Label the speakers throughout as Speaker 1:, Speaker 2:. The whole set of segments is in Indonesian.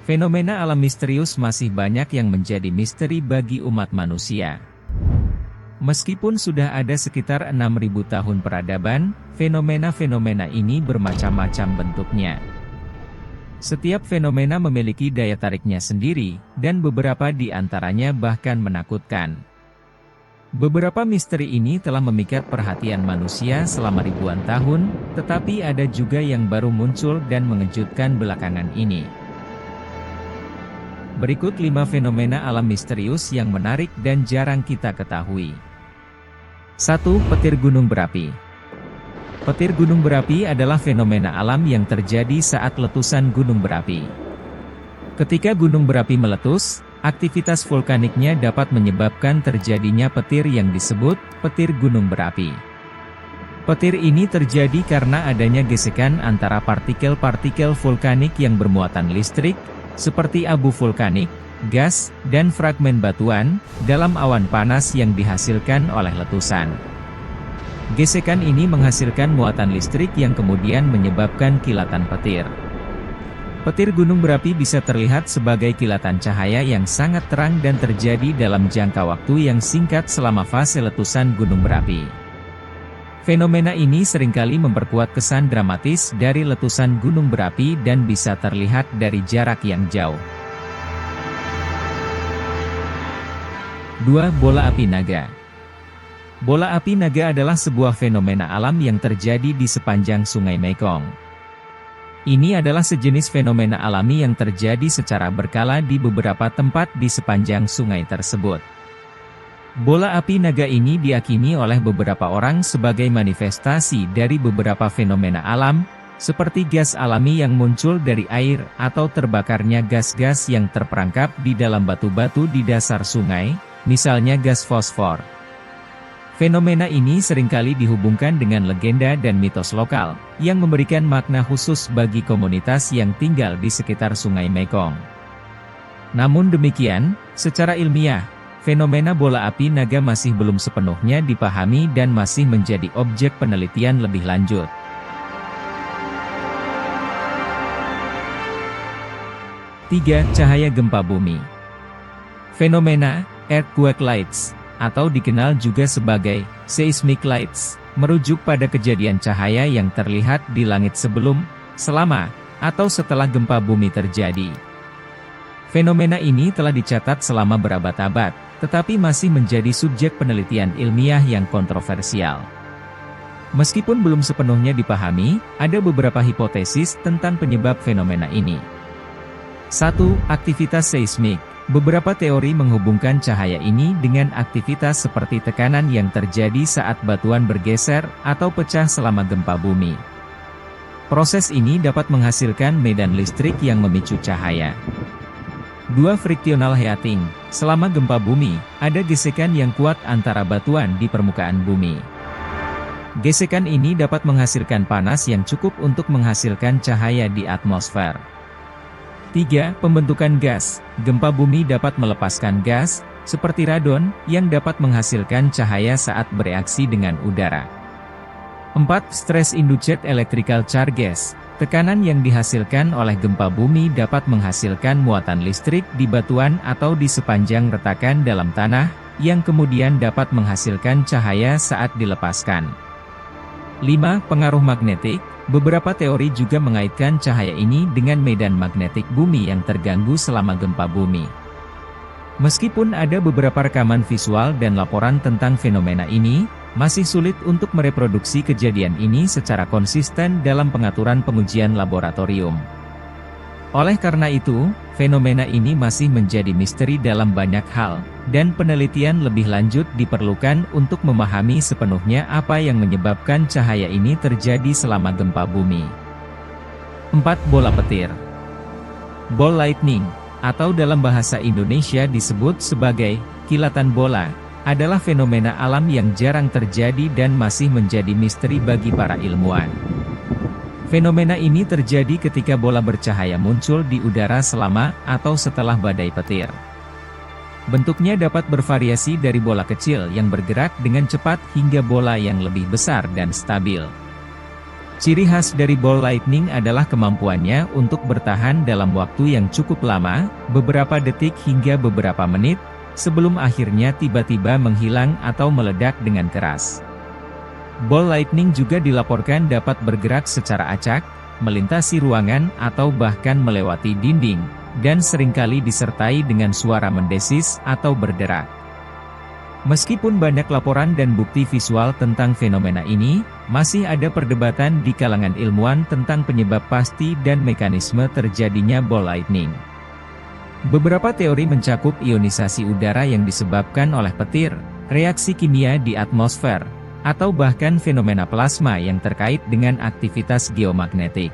Speaker 1: Fenomena alam misterius masih banyak yang menjadi misteri bagi umat manusia. Meskipun sudah ada sekitar 6.000 tahun peradaban, fenomena-fenomena ini bermacam-macam bentuknya. Setiap fenomena memiliki daya tariknya sendiri, dan beberapa di antaranya bahkan menakutkan. Beberapa misteri ini telah memikat perhatian manusia selama ribuan tahun, tetapi ada juga yang baru muncul dan mengejutkan belakangan ini. Berikut 5 fenomena alam misterius yang menarik dan jarang kita ketahui. 1. Petir gunung berapi. Petir gunung berapi adalah fenomena alam yang terjadi saat letusan gunung berapi. Ketika gunung berapi meletus, aktivitas vulkaniknya dapat menyebabkan terjadinya petir yang disebut petir gunung berapi. Petir ini terjadi karena adanya gesekan antara partikel-partikel vulkanik yang bermuatan listrik, seperti abu vulkanik, gas, dan fragmen batuan, dalam awan panas yang dihasilkan oleh letusan. Gesekan ini menghasilkan muatan listrik yang kemudian menyebabkan kilatan petir. Petir gunung berapi bisa terlihat sebagai kilatan cahaya yang sangat terang dan terjadi dalam jangka waktu yang singkat selama fase letusan gunung berapi. Fenomena ini seringkali memperkuat kesan dramatis dari letusan gunung berapi dan bisa terlihat dari jarak yang jauh. 2. Bola api naga. Bola api naga adalah sebuah fenomena alam yang terjadi di sepanjang Sungai Mekong. Ini adalah sejenis fenomena alami yang terjadi secara berkala di beberapa tempat di sepanjang sungai tersebut. Bola api naga ini diyakini oleh beberapa orang sebagai manifestasi dari beberapa fenomena alam, seperti gas alami yang muncul dari air atau terbakarnya gas-gas yang terperangkap di dalam batu-batu di dasar sungai, misalnya gas fosfor. Fenomena ini seringkali dihubungkan dengan legenda dan mitos lokal, yang memberikan makna khusus bagi komunitas yang tinggal di sekitar Sungai Mekong. Namun demikian, secara ilmiah, fenomena bola api naga masih belum sepenuhnya dipahami dan masih menjadi objek penelitian lebih lanjut. 3. Cahaya gempa bumi. Fenomena earthquake lights, atau dikenal juga sebagai seismic lights, merujuk pada kejadian cahaya yang terlihat di langit sebelum, selama, atau setelah gempa bumi terjadi. Fenomena ini telah dicatat selama berabad-abad, tetapi masih menjadi subjek penelitian ilmiah yang kontroversial. Meskipun belum sepenuhnya dipahami, ada beberapa hipotesis tentang penyebab fenomena ini. 1. Aktivitas seismik. Beberapa teori menghubungkan cahaya ini dengan aktivitas seperti tekanan yang terjadi saat batuan bergeser atau pecah selama gempa bumi. Proses ini dapat menghasilkan medan listrik yang memicu cahaya. 2. Frictional heating. Selama gempa bumi, ada gesekan yang kuat antara batuan di permukaan bumi. Gesekan ini dapat menghasilkan panas yang cukup untuk menghasilkan cahaya di atmosfer. 3. Pembentukan gas. Gempa bumi dapat melepaskan gas, seperti radon, yang dapat menghasilkan cahaya saat bereaksi dengan udara. 4. Stress-induced electrical charges. Tekanan yang dihasilkan oleh gempa bumi dapat menghasilkan muatan listrik di batuan atau di sepanjang retakan dalam tanah, yang kemudian dapat menghasilkan cahaya saat dilepaskan. 5. Pengaruh magnetik. Beberapa teori juga mengaitkan cahaya ini dengan medan magnetik bumi yang terganggu selama gempa bumi. Meskipun ada beberapa rekaman visual dan laporan tentang fenomena ini, masih sulit untuk mereproduksi kejadian ini secara konsisten dalam pengaturan pengujian laboratorium. Oleh karena itu, fenomena ini masih menjadi misteri dalam banyak hal, dan penelitian lebih lanjut diperlukan untuk memahami sepenuhnya apa yang menyebabkan cahaya ini terjadi selama gempa bumi. 4. Bola petir. Ball lightning, atau dalam bahasa Indonesia disebut sebagai kilatan bola, adalah fenomena alam yang jarang terjadi dan masih menjadi misteri bagi para ilmuwan. Fenomena ini terjadi ketika bola bercahaya muncul di udara selama atau setelah badai petir. Bentuknya dapat bervariasi dari bola kecil yang bergerak dengan cepat hingga bola yang lebih besar dan stabil. Ciri khas dari ball lightning adalah kemampuannya untuk bertahan dalam waktu yang cukup lama, beberapa detik hingga beberapa menit, sebelum akhirnya tiba-tiba menghilang atau meledak dengan keras. Ball lightning juga dilaporkan dapat bergerak secara acak, melintasi ruangan atau bahkan melewati dinding, dan seringkali disertai dengan suara mendesis atau berderak. Meskipun banyak laporan dan bukti visual tentang fenomena ini, masih ada perdebatan di kalangan ilmuwan tentang penyebab pasti dan mekanisme terjadinya ball lightning. Beberapa teori mencakup ionisasi udara yang disebabkan oleh petir, reaksi kimia di atmosfer, atau bahkan fenomena plasma yang terkait dengan aktivitas geomagnetik.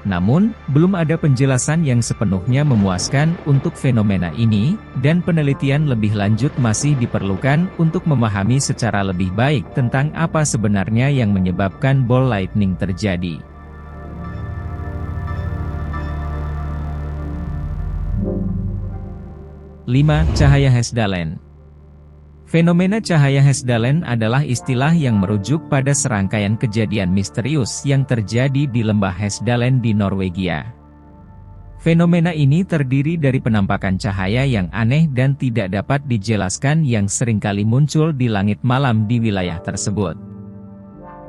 Speaker 1: Namun, belum ada penjelasan yang sepenuhnya memuaskan untuk fenomena ini, dan penelitian lebih lanjut masih diperlukan untuk memahami secara lebih baik tentang apa sebenarnya yang menyebabkan ball lightning terjadi. 5. Cahaya Hessdalen. Fenomena cahaya Hessdalen adalah istilah yang merujuk pada serangkaian kejadian misterius yang terjadi di lembah Hessdalen di Norwegia. Fenomena ini terdiri dari penampakan cahaya yang aneh dan tidak dapat dijelaskan yang seringkali muncul di langit malam di wilayah tersebut.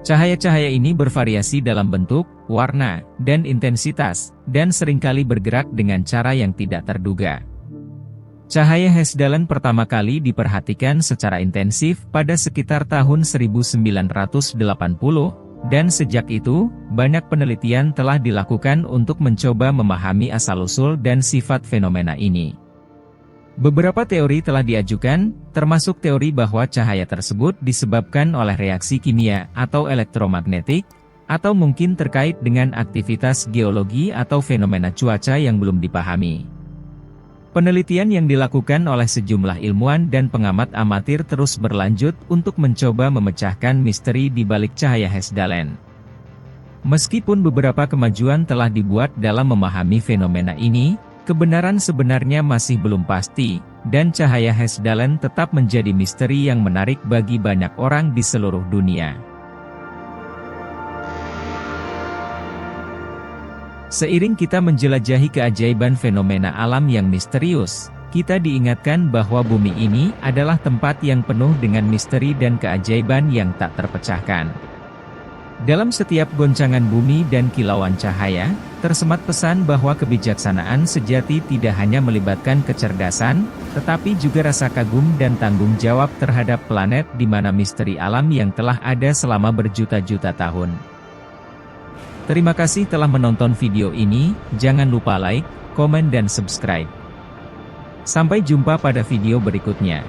Speaker 1: Cahaya-cahaya ini bervariasi dalam bentuk, warna, dan intensitas, dan seringkali bergerak dengan cara yang tidak terduga. Cahaya Hessdalen pertama kali diperhatikan secara intensif pada sekitar tahun 1980, dan sejak itu, banyak penelitian telah dilakukan untuk mencoba memahami asal-usul dan sifat fenomena ini. Beberapa teori telah diajukan, termasuk teori bahwa cahaya tersebut disebabkan oleh reaksi kimia atau elektromagnetik, atau mungkin terkait dengan aktivitas geologi atau fenomena cuaca yang belum dipahami. Penelitian yang dilakukan oleh sejumlah ilmuwan dan pengamat amatir terus berlanjut untuk mencoba memecahkan misteri di balik cahaya Hessdalen. Meskipun beberapa kemajuan telah dibuat dalam memahami fenomena ini, kebenaran sebenarnya masih belum pasti, dan cahaya Hessdalen tetap menjadi misteri yang menarik bagi banyak orang di seluruh dunia. Seiring kita menjelajahi keajaiban fenomena alam yang misterius, kita diingatkan bahwa bumi ini adalah tempat yang penuh dengan misteri dan keajaiban yang tak terpecahkan. Dalam setiap goncangan bumi dan kilauan cahaya, tersemat pesan bahwa kebijaksanaan sejati tidak hanya melibatkan kecerdasan, tetapi juga rasa kagum dan tanggung jawab terhadap planet di mana misteri alam yang telah ada selama berjuta-juta tahun. Terima kasih telah menonton video ini, jangan lupa like, komen dan subscribe. Sampai jumpa pada video berikutnya.